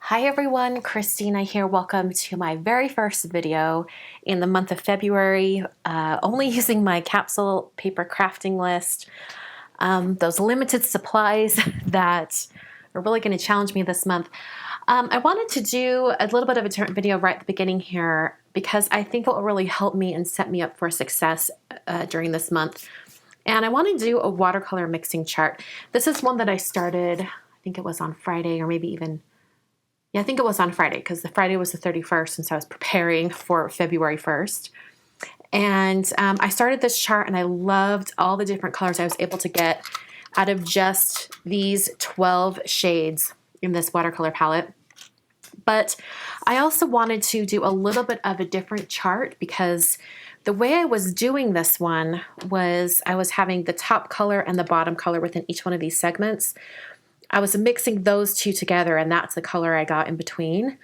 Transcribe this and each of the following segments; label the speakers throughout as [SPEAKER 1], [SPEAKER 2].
[SPEAKER 1] Hi everyone, Christina here. Welcome to my very first video in the month of February, only using my capsule paper crafting list. Those limited supplies that are really going to challenge me this month. I wanted to do a little bit of a different video right at the beginning here because I think it will really help me and set me up for success during this month. And I want to do a watercolor mixing chart. This is one that I started, I think it was on Friday or maybe even I think it was on Friday because the Friday was the 31st, and so I was preparing for February 1st. And I started this chart, and I loved all the different colors I was able to get out of just these 12 shades in this watercolor palette. But I also wanted to do a little bit of a different chart because the way I was doing this one was I was having the top color and the bottom color within each one of these segments. I was mixing those two together, and that's the color I got in between.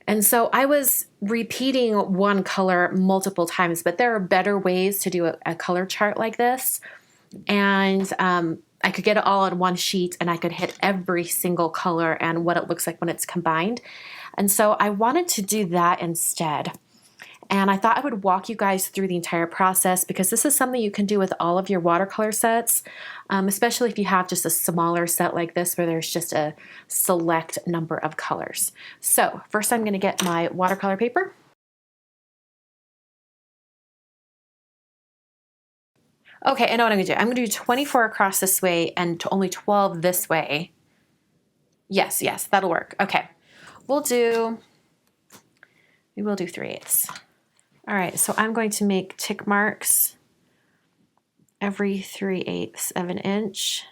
[SPEAKER 1] And so I was repeating one color multiple times, but there are better ways to do a color chart like this. And I could get it all on one sheet, and I could hit every single color and what it looks like when it's combined. And so I wanted to do that instead. And I thought I would walk you guys through the entire process because this is something you can do with all of your watercolor sets, especially if you have just a smaller set like this where there's just a select number of colors. So first I'm going to get my watercolor paper. Okay, I know what I'm going to do. I'm going to do 24 across this way and only 12 this way. Yes, that'll work. Okay, we will do 3/8. All right, so I'm going to make tick marks every 3/8 of an inch.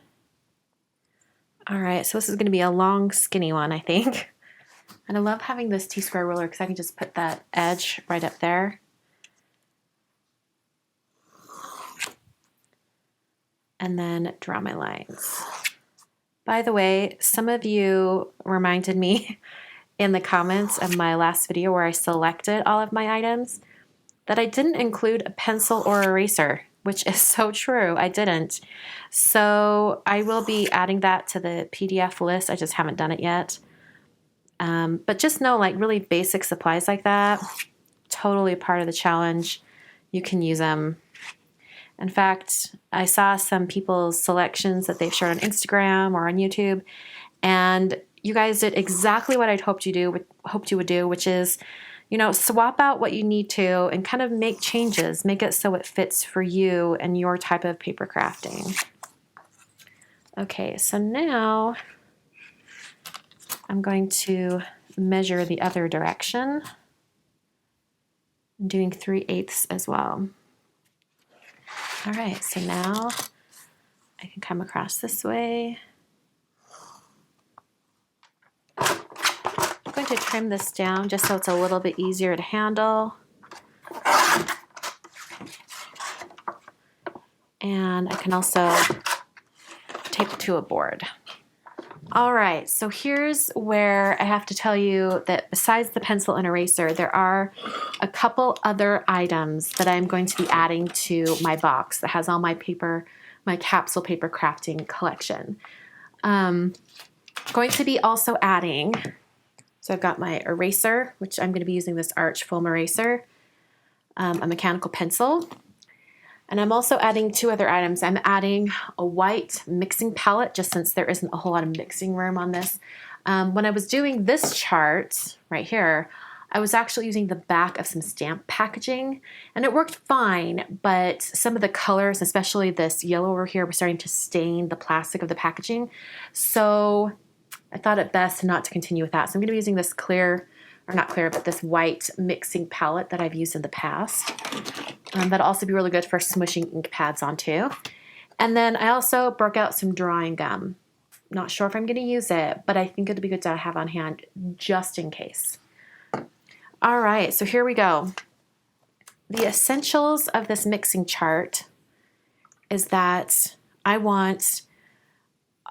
[SPEAKER 1] All right, so this is going to be a long, skinny one, I think. And I love having this T-square ruler because I can just put that edge right up there. And then draw my lines. By the way, some of you reminded me in the comments of my last video where I selected all of my items that I didn't include a pencil or eraser, which is so true. I didn't. So I will be adding that to the PDF list. I just haven't done it yet. But just know, like, really basic supplies like that, totally part of the challenge. You can use them. In fact, I saw some people's selections that they've shared on Instagram or on YouTube, and you guys did exactly what I'd hoped you would do, which is, you know, swap out what you need to and kind of make changes. Make it so it fits for you and your type of paper crafting. Okay, so now I'm going to measure the other direction. I'm doing 3/8 as well. All right, so now I can come across this way. I'm going to trim this down just so it's a little bit easier to handle. And I can also tape it to a board. All right, so here's where I have to tell you that besides the pencil and eraser, there are a couple other items that I'm going to be adding to my box that has all my paper, my capsule paper crafting collection. Going to be also adding, so I've got my eraser, which I'm going to be using this Arch foam eraser, a mechanical pencil, and I'm also adding two other items. I'm adding a white mixing palette, just since there isn't a whole lot of mixing room on this. When I was doing this chart right here, I was actually using the back of some stamp packaging, and it worked fine, but some of the colors, especially this yellow over here, were starting to stain the plastic of the packaging. So I thought it best not to continue with that. So I'm going to be using this clear, or not clear, but this white mixing palette that I've used in the past. That'll also be really good for smushing ink pads onto. And then I also broke out some drawing gum. Not sure if I'm going to use it, but I think it'd be good to have on hand just in case. All right, so here we go. The essentials of this mixing chart is that I want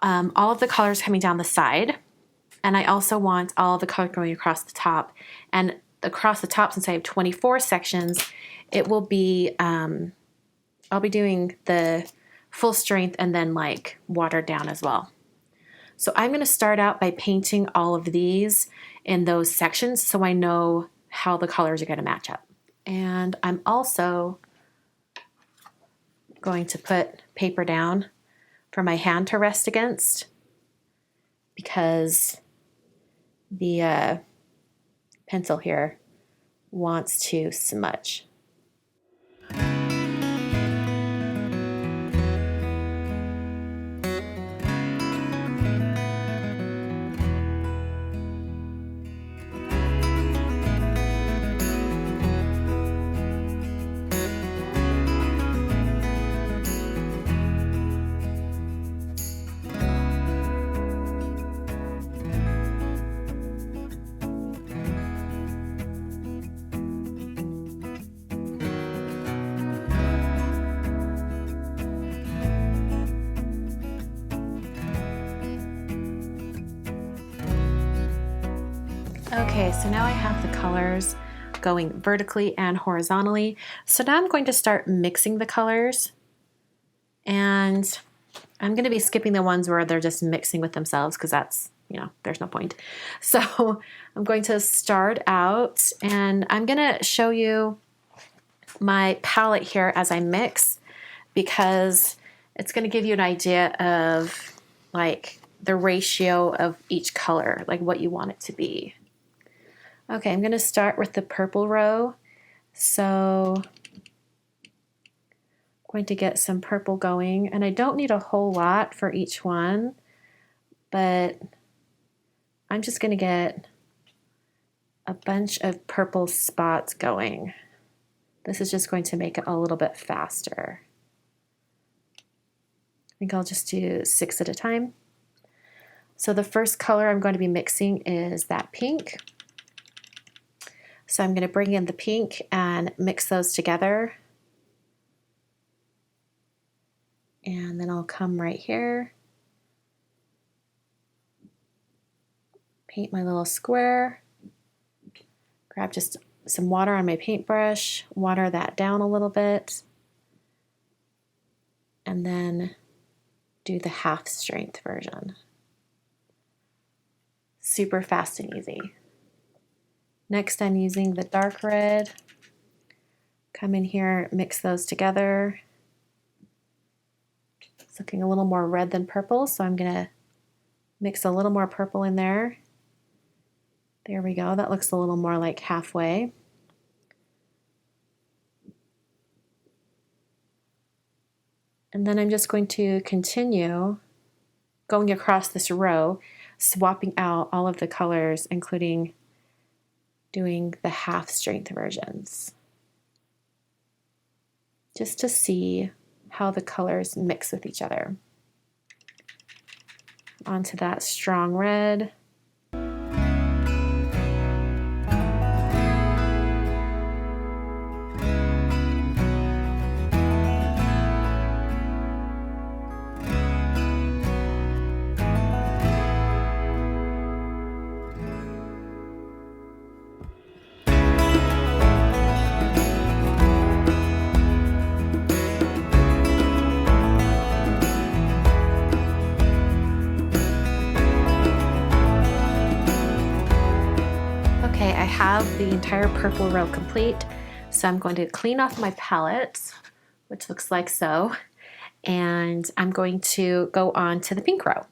[SPEAKER 1] all of the colors coming down the side, and I also want all of the color going across the top. And across the top, since I have 24 sections, it will be, I'll be doing the full strength and then like watered down as well. So I'm going to start out by painting all of these in those sections so I know how the colors are going to match up. And I'm also going to put paper down for my hand to rest against because the pencil here wants to smudge. Okay, so now I have the colors going vertically and horizontally. So now I'm going to start mixing the colors, and I'm going to be skipping the ones where they're just mixing with themselves because that's, there's no point. So I'm going to start out and I'm going to show you my palette here as I mix because it's going to give you an idea of like the ratio of each color, like what you want it to be. Okay, I'm going to start with the purple row. So I'm going to get some purple going, and I don't need a whole lot for each one, but I'm just going to get a bunch of purple spots going. This is just going to make it a little bit faster. I think I'll just do 6 at a time. So the first color I'm going to be mixing is that pink. So I'm going to bring in the pink and mix those together. And then I'll come right here, paint my little square, grab just some water on my paintbrush, water that down a little bit, and then do the half strength version. Super fast and easy. Next, I'm using the dark red. Come in here, mix those together. It's looking a little more red than purple, so I'm going to mix a little more purple in there. There we go. That looks a little more like halfway. And then I'm just going to continue going across this row, swapping out all of the colors, including doing the half strength versions, just to see how the colors mix with each other. Onto that strong red. I have the entire purple row complete, so I'm going to clean off my palette, which looks like so, and I'm going to go on to the pink row.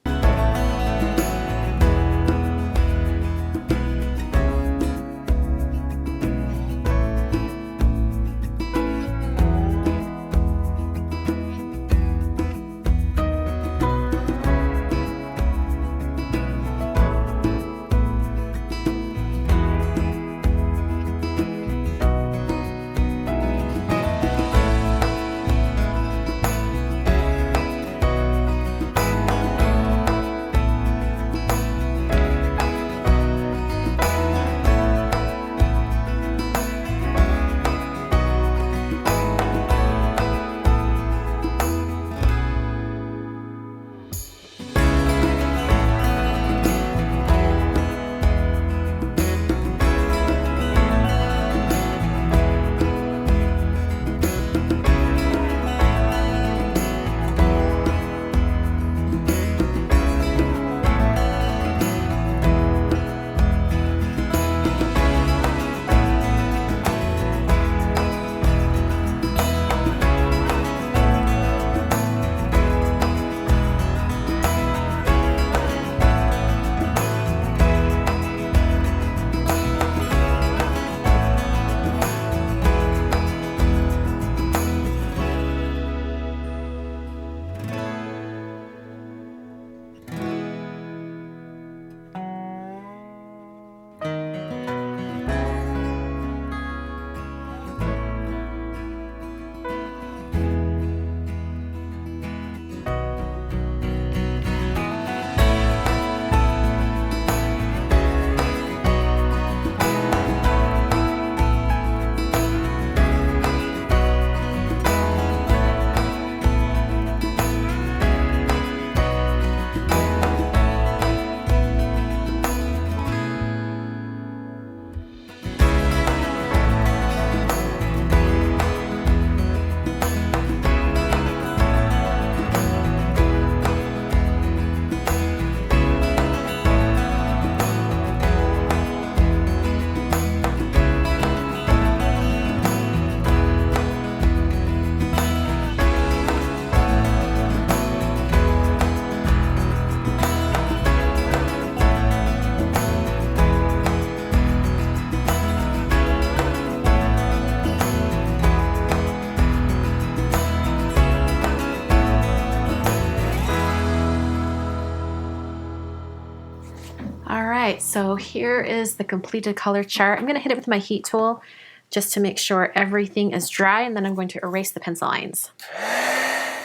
[SPEAKER 1] right, so here is the completed color chart. I'm gonna hit it with my heat tool just to make sure everything is dry, and then I'm going to erase the pencil lines.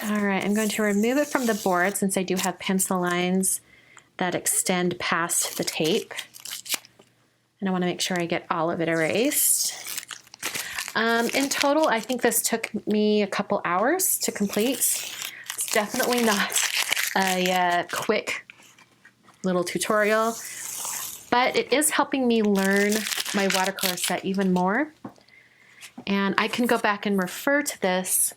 [SPEAKER 1] All right, I'm going to remove it from the board since I do have pencil lines that extend past the tape. And I wanna make sure I get all of it erased. In total, I think this took me a couple hours to complete. It's definitely not a quick little tutorial, but it is helping me learn my watercolor set even more. And I can go back and refer to this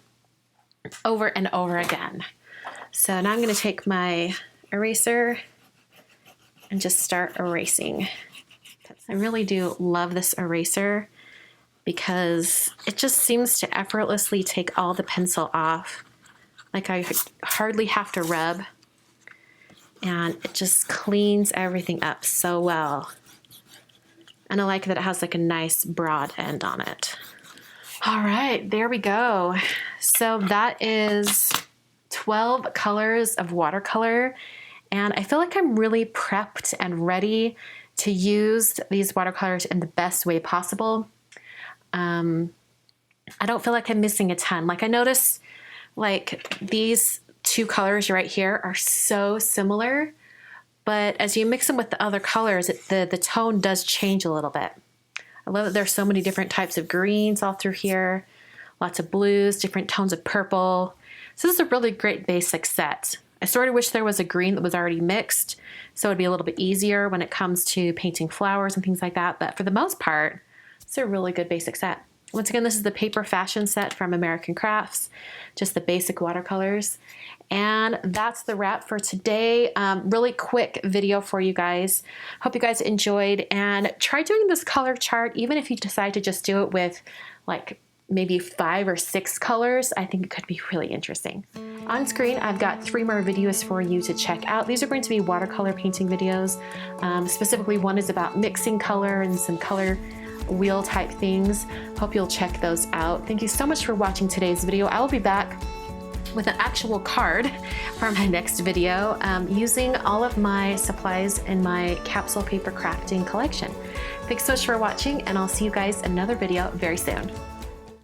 [SPEAKER 1] over and over again. So now I'm going to take my eraser and just start erasing. I really do love this eraser because it just seems to effortlessly take all the pencil off. Like I hardly have to rub, and it just cleans everything up so well. And I like that it has like a nice broad end on it. All right, there we go. So that is 12 colors of watercolor, and I feel like I'm really prepped and ready to use these watercolors in the best way possible. I don't feel like I'm missing a ton. Like I notice like these two colors right here are so similar, but as you mix them with the other colors, the tone does change a little bit. I love that there's so many different types of greens all through here, lots of blues, different tones of purple. So this is a really great basic set. I sort of wish there was a green that was already mixed, so it'd be a little bit easier when it comes to painting flowers and things like that. But for the most part, it's a really good basic set. Once again, this is the paper fashion set from American Crafts, just the basic watercolors. And that's the wrap for today. Really quick video for you guys. Hope you guys enjoyed, and try doing this color chart, even if you decide to just do it with like maybe 5 or 6 colors. I think it could be really interesting. On screen, I've got 3 more videos for you to check out. These are going to be watercolor painting videos. Specifically, one is about mixing color and some color wheel type things. Hope you'll check those out. Thank you so much for watching today's video. I will be back with an actual card for my next video using all of my supplies in my capsule paper crafting collection. Thanks so much for watching, and I'll see you guys in another video very soon.